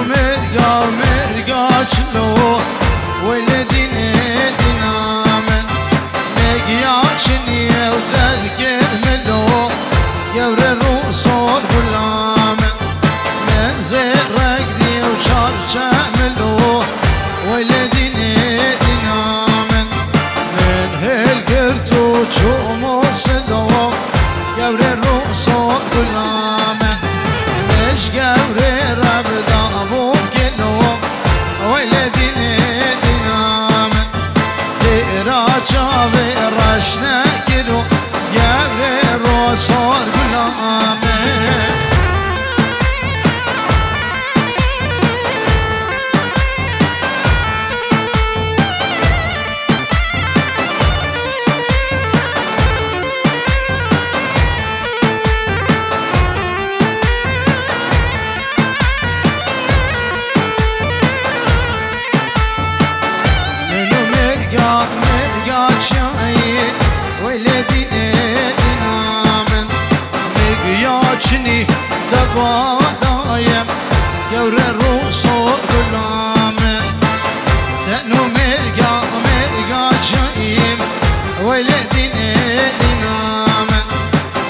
مرقا چلو ولدين دينامن مقياشني وتذكر ملو يور الرؤوسور غلامن منزل رقدي وشرشة ملو ولدين دينامن من هالقرتو تشومو سلو يور الرؤوسور غلامن مش قوري ربدا ابو كلو ولدين دينامن تراجع رشنا كلو يور الرؤوسور غلامن دايم يور الرؤوسور غلامن تأنو مرقا جايم ولدين دينامن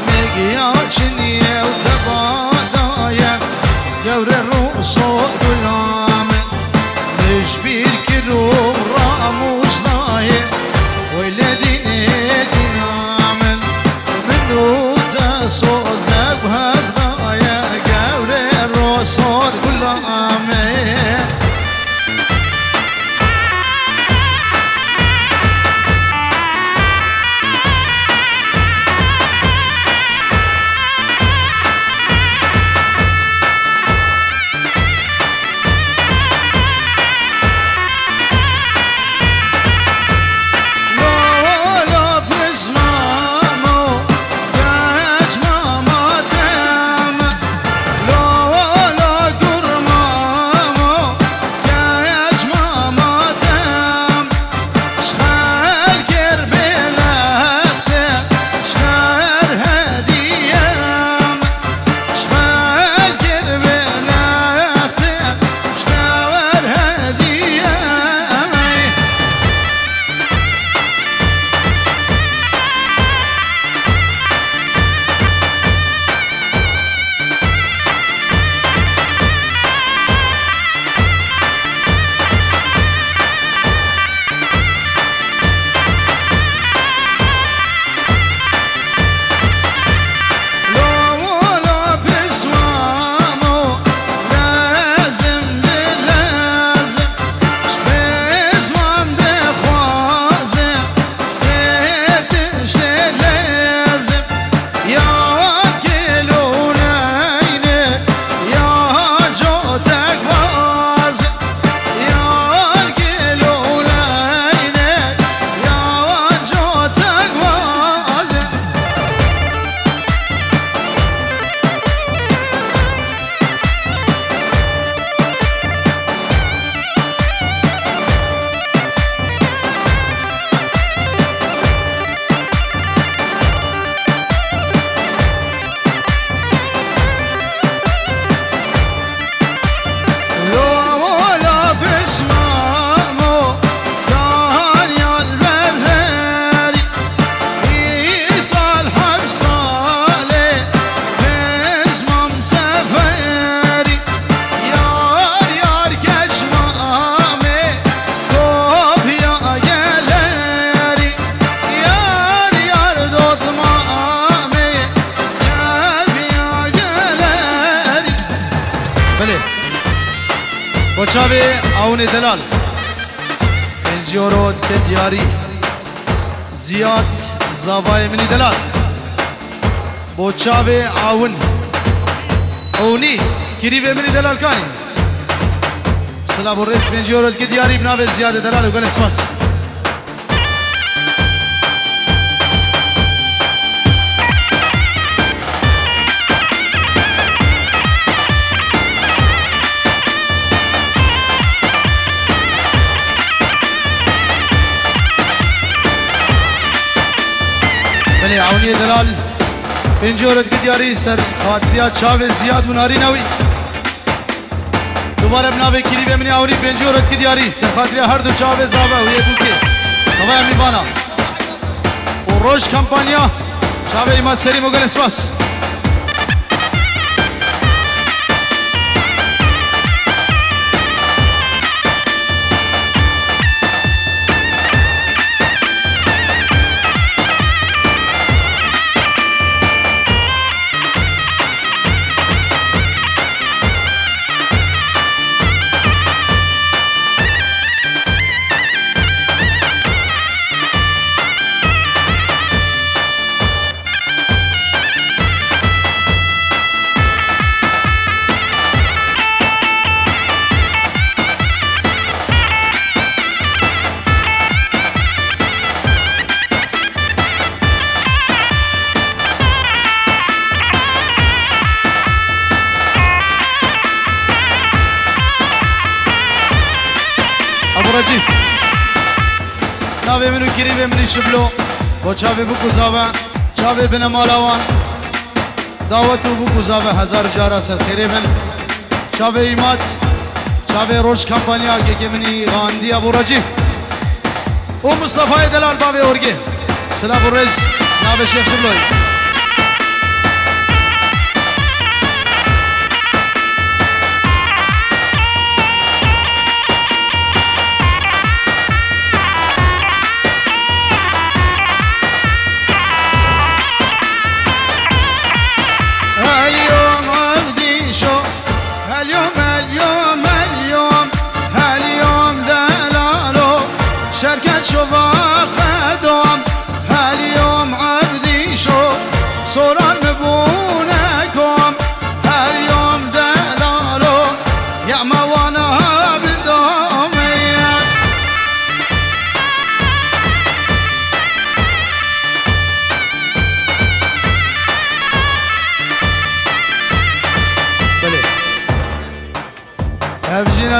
مقياشني وتبا دايم يور الرؤوسور غلامن مش بيركرو راموس دايم ولدين دينامن منو تسو زبها صوت كل آمين چاوی آون دلال انجیورود که دیاری زیاد زاوای منی دلال بو چاوی آون اونی کریوه منی دلال کانی سلام و رئیس انجیورود که دیاری بناوه زیاد دلال و گل اسماس عونی دلال پنجورت که دیاری سر خاطریا چاوه زیاد و ناری نوی تو دوباره بنابه کلی به منی آوری پنجی ورد که دیاری سرخاطری هر دو چاوه زابه و یه بوکه خواهی میبانا و روش کمپانیا چاوه ایما سری مگل اسپاس رجیف ناوی منو کریوی منی شبلو با چاوی بو کزاوه چاوی بنا مالاوان دعوتو بو کزاوه هزار جارا سر خیری من چاوی ایمات چاوی روش کمپانیا که منی غاندی ابو رجیف و مصطفی دلال باوی اورگی سلام الرز ناوی شیخ شبلوی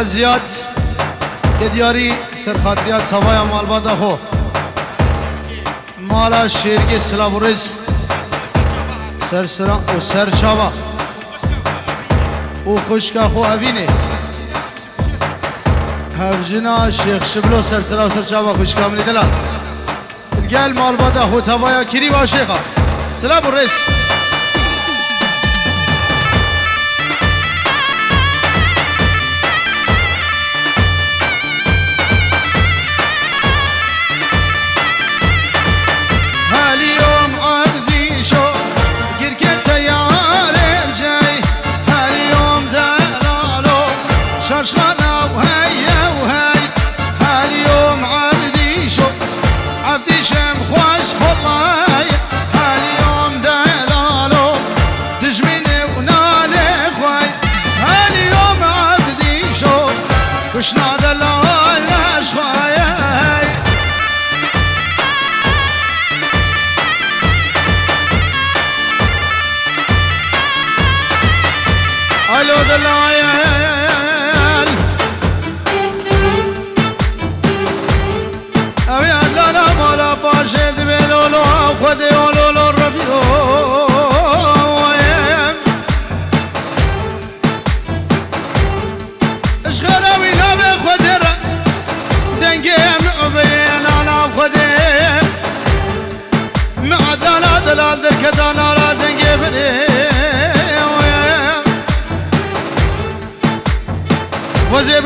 زیاد که دیاری سرخاطریات سوای مال بادا خو مالا شیرگی سلابورز سر سران و سر چاوا و خوشکا خو اوینه هفجنا شیخ شبلو سر سران و سر چاوا خوشکا منی دلال الگل مال بادا خو توایا کری با شیخا سلابورز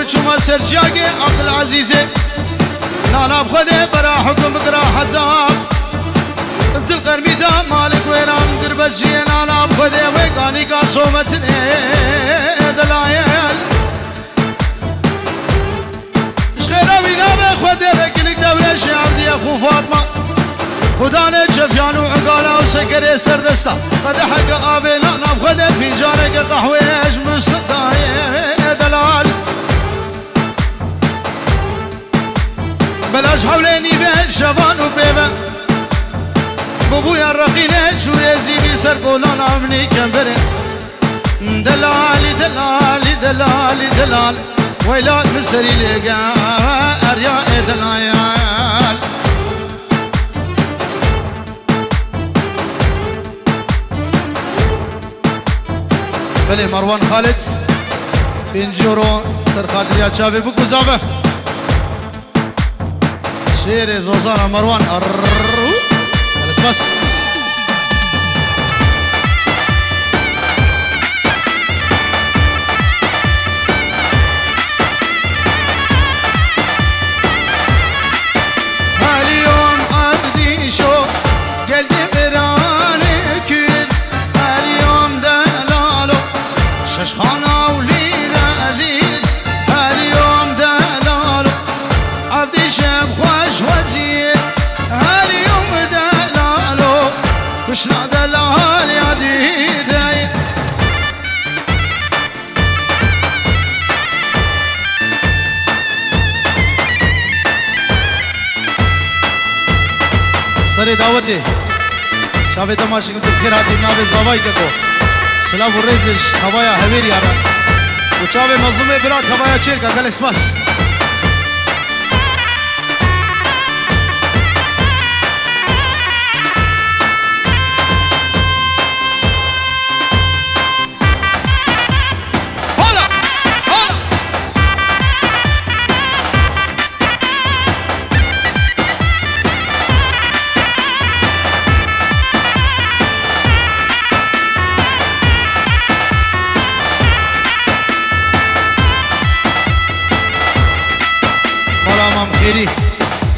شما سرجاگه عبدالعزیزه نانا بخده برا حکم بقرا حتاب ابتل قرمی دا مالک ویران دربسیه نانا بخده ویقانی کا صومتنه دلائل اشخیراوی نابه خده رکنک دوره شعب دی اخو فاطمه خدا نے چفیانو عقالا و سکر سردستا قد حق آبی نانا بخده فنجانه که قهوه اش مصدائه دلال بلاش حوليني به شبان وبيبه بابويا الرقينه شو يزيني سرقولان عمني كمبره دلالي دلالي دلالي دلال ويلات مسري لقا اريا دلال بلي مروان خالد 5 سر خاطریا چاوی بکو زابه شیر زوزان مروان اررو بس بس وشنا دلال يا ديدي سر دعوتي شافي تماشي كنت بخير هاتي نابي زواي كو سلام ورزش هوايا هوير يارا وشافي مظلومي برات هوايا چيركا گلكس بس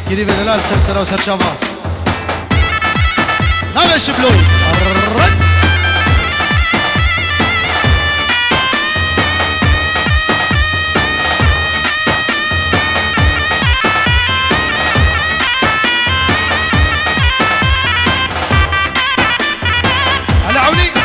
گیری به دلال سر سر و سر چاوا نوش بلوی الرد على عوني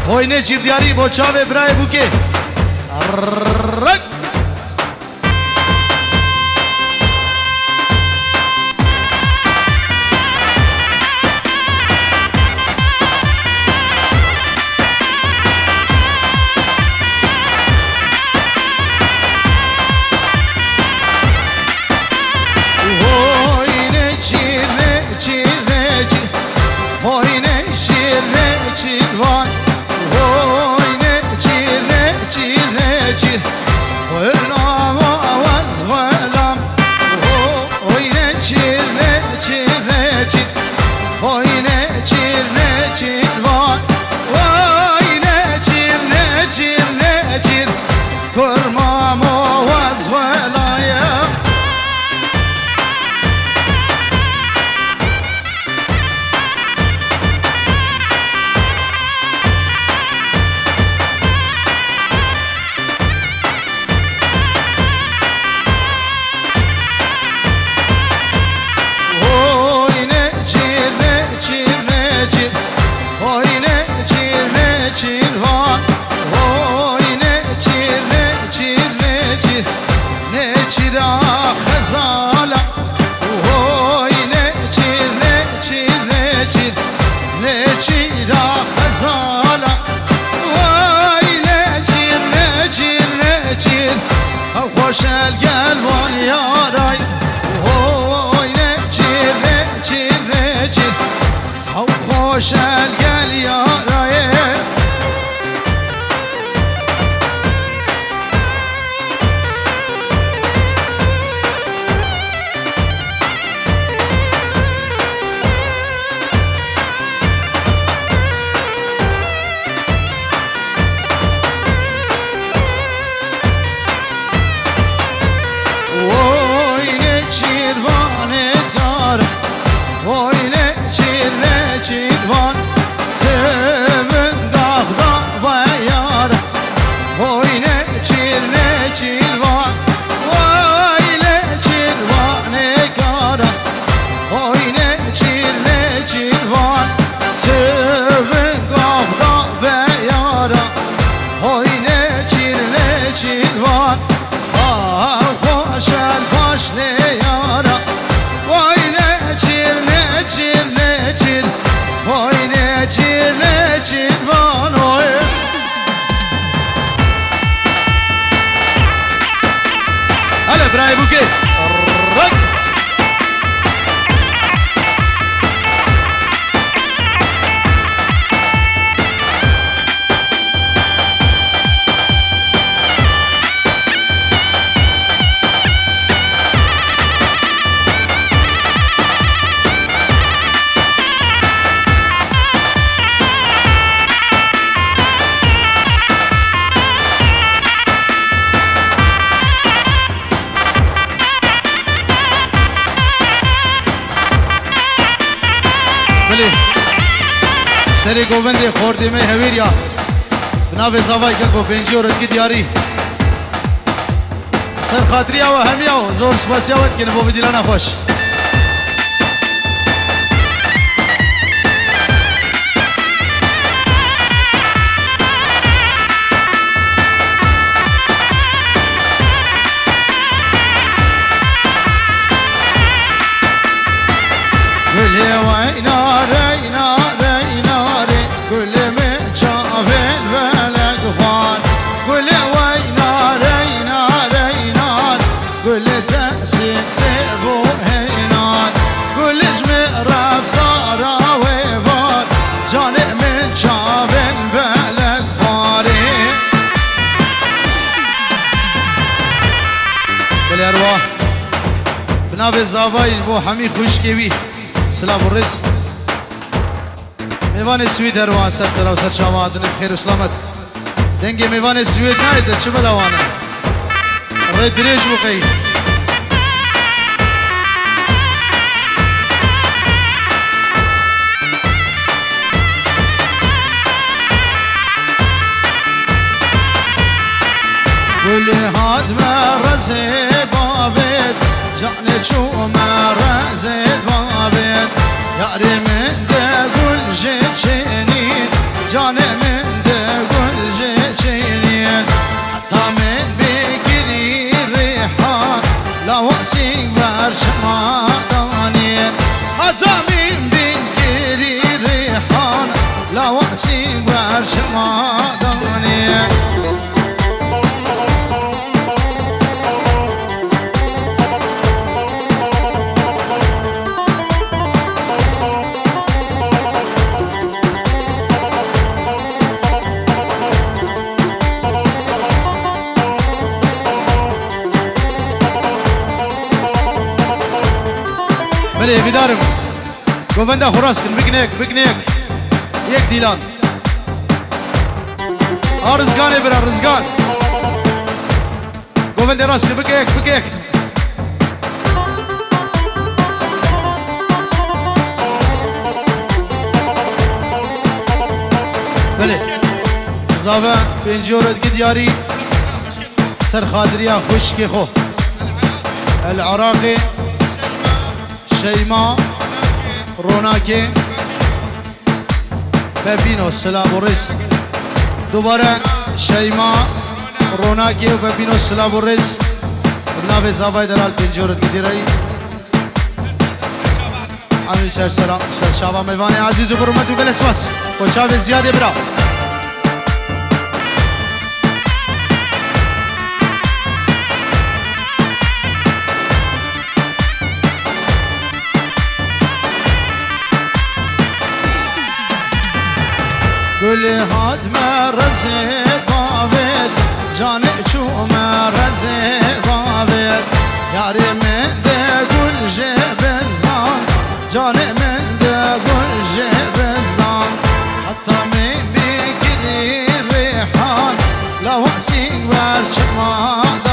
هوینه چیر دیاری با چاوه برای بوکه رک هوینه چیر وان چیر ولام آواز ولام هوینه چیر هوینه چیر وان هوینه چیر فرمام آواز ولایم چیلوان وایله چیلوان کارا وایله چیلوان چون گافتا به یارا وایله چیلوان خوش الفاش لیارا وایله چیل وایله چیلوان هلا براي بوكي رق سری گووندی خوردی می هویریا بناو زوای که گو پنجی ورد کی دیاری سر خاطریا و همیا و زور سپاسیا ود که نبو بدیلانا خوش گلی وینا رینا بناو زاوای بو همی خوش کیوی سلام و رس میوان سوید هروان سر سر و سر شاماتن بخیر و سلامت دنگی میوان سوید نایده چه بلوانه رای دریج بقی گلی هات مرزه بابت جان چو مرزه بابت یاری من ده گل جچینین جان من ده گل جچینین حتی من بگیری ریحان لواسی بر چمادانین حتی من بگیری ریحان لواسی بر چمادانین بله بیدارم گوونده خراس کن بگنیک یک دیلان رزگانه برا رزگان گوونده راست کن بگیک بله زاوه پنجورت کی دیاری سر خادریا خوشکی خو العراقي شيماء روناكي بابينو السلام والرز دوباره شيماء روناكي وبابينو السلام والرز بناوي زاوي دلال پنجورت کی دیاری امین سر شابا میوان عزیز و برمت و بلسماس خوشاوی زیاده برا گلی هات مرزه بابت جانه چو مرزه بابت یاری من ده گل جبزدان جانه من ده گل جبزدان حتی من بگیری ریحان لواسیک بر چمان